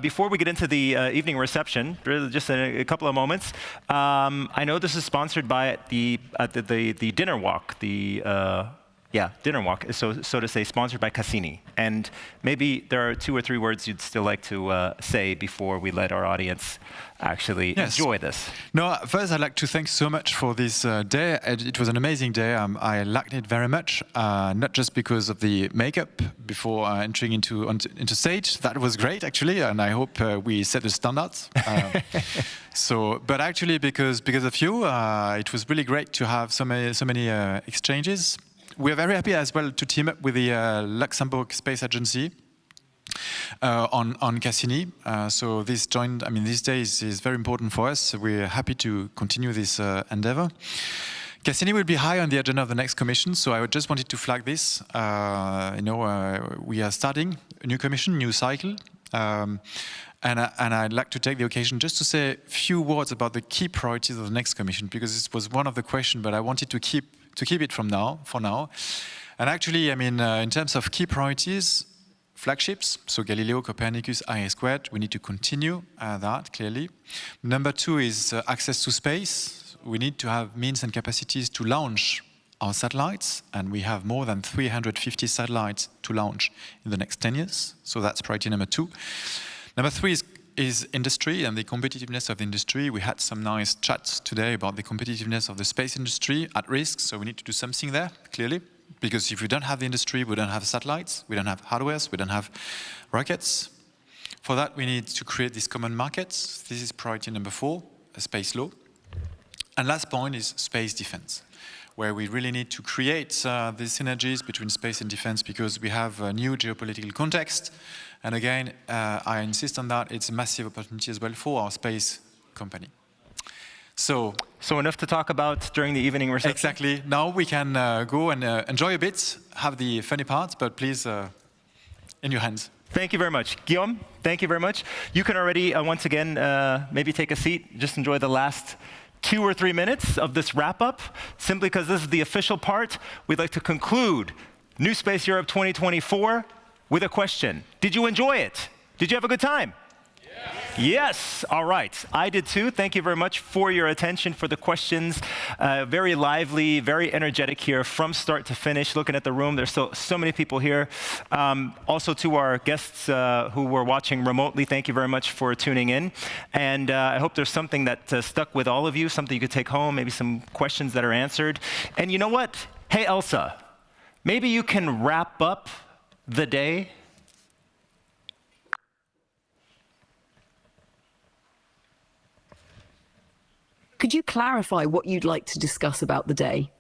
Before we get into the evening reception, really just a couple of moments, I know this is sponsored by the dinner walk, dinner walk, so to say, sponsored by Cassini. And maybe there are 2 or 3 words you'd still like to say before we let our audience actually enjoy this. No, first I'd like to thank so much for this day. It was an amazing day. I liked it very much, not just because of the makeup before entering into stage. That was great, actually, and I hope we set the standards. But actually, because of you, it was really great to have so many exchanges. We're very happy as well to team up with the Luxembourg Space Agency on Cassini. So this day is very important for us. We're happy to continue this endeavor. Cassini will be high on the agenda of the next commission, so I just wanted to flag this. We are starting a new commission, new cycle. And I'd like to take the occasion just to say a few words about the key priorities of the next commission, because this was one of the questions, but I wanted to keep it for now. And actually, in terms of key priorities, flagships, so Galileo, Copernicus, IA², we need to continue that, clearly. Number 2 is access to space. We need to have means and capacities to launch our satellites, and we have more than 350 satellites to launch in the next 10 years. So that's priority number 2. Number 3 is industry and the competitiveness of the industry. We had some nice chats today about the competitiveness of the space industry at risk, so we need to do something there, clearly. Because if we don't have the industry, we don't have satellites, we don't have hardwares, we don't have rockets. For that, we need to create these common markets. This is priority number 4, a space law. And last point is space defense, where we really need to create these synergies between space and defense, because we have a new geopolitical context. And again, I insist on that, it's a massive opportunity as well for our space company. So enough to talk about during the evening reception? Exactly. Now we can go and enjoy a bit, have the funny parts, but please, in your hands. Thank you very much. Guillaume, thank you very much. You can already, once again, maybe take a seat, just enjoy the last 2 or 3 minutes of this wrap-up. Simply because this is the official part, we'd like to conclude Newspace Europe 2024 with a question. Did you enjoy it? Did you have a good time? Yes, all right. I did too. Thank you very much for your attention, for the questions. Very lively, very energetic here from start to finish. Looking at the room, there's so many people here. Also to our guests who were watching remotely, thank you very much for tuning in. And I hope there's something that stuck with all of you, something you could take home, maybe some questions that are answered. And you know what? Hey, Elsa, maybe you can wrap up the day. Could you clarify what you'd like to discuss about the day?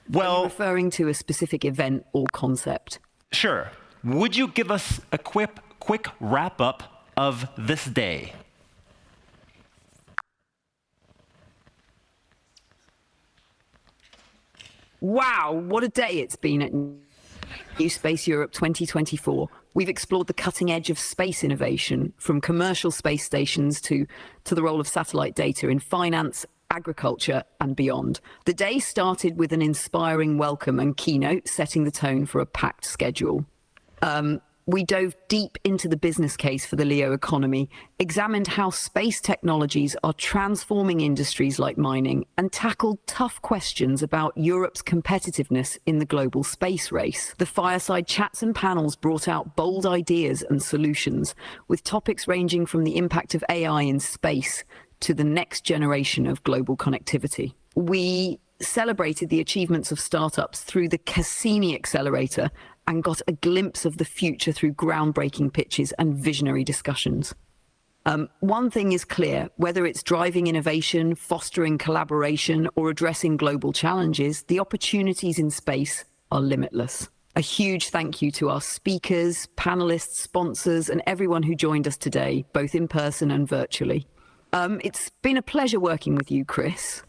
Well, are you referring to a specific event or concept? Sure. Would you give us a quick wrap-up of this day? Wow, what a day it's been at Newspace Europe 2024. We've explored the cutting edge of space innovation, from commercial space stations to the role of satellite data in finance, agriculture, and beyond. The day started with an inspiring welcome and keynote, setting the tone for a packed schedule. We dove deep into the business case for the LEO economy, examined how space technologies are transforming industries like mining, and tackled tough questions about Europe's competitiveness in the global space race. The fireside chats and panels brought out bold ideas and solutions, with topics ranging from the impact of AI in space to the next generation of global connectivity. We celebrated the achievements of startups through the Cassini Accelerator and got a glimpse of the future through groundbreaking pitches and visionary discussions. One thing is clear: whether it's driving innovation, fostering collaboration, or addressing global challenges, the opportunities in space are limitless. A huge thank you to our speakers, panelists, sponsors, and everyone who joined us today, both in person and virtually. It's been a pleasure working with you, Chris.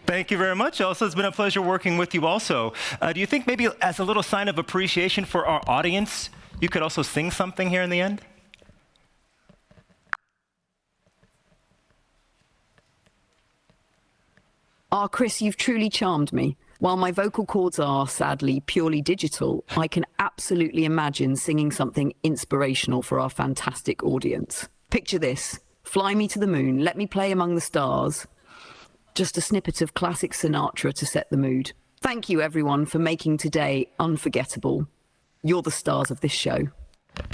Thank you very much, Elsa. It's been a pleasure working with you also. Do you think maybe as a little sign of appreciation for our audience, you could also sing something here in the end? Chris, you've truly charmed me. While my vocal cords are, sadly, purely digital, I can absolutely imagine singing something inspirational for our fantastic audience. Picture this. Fly me to the moon, let me play among the stars. Just a snippet of classic Sinatra to set the mood. Thank you, everyone, for making today unforgettable. You're the stars of this show.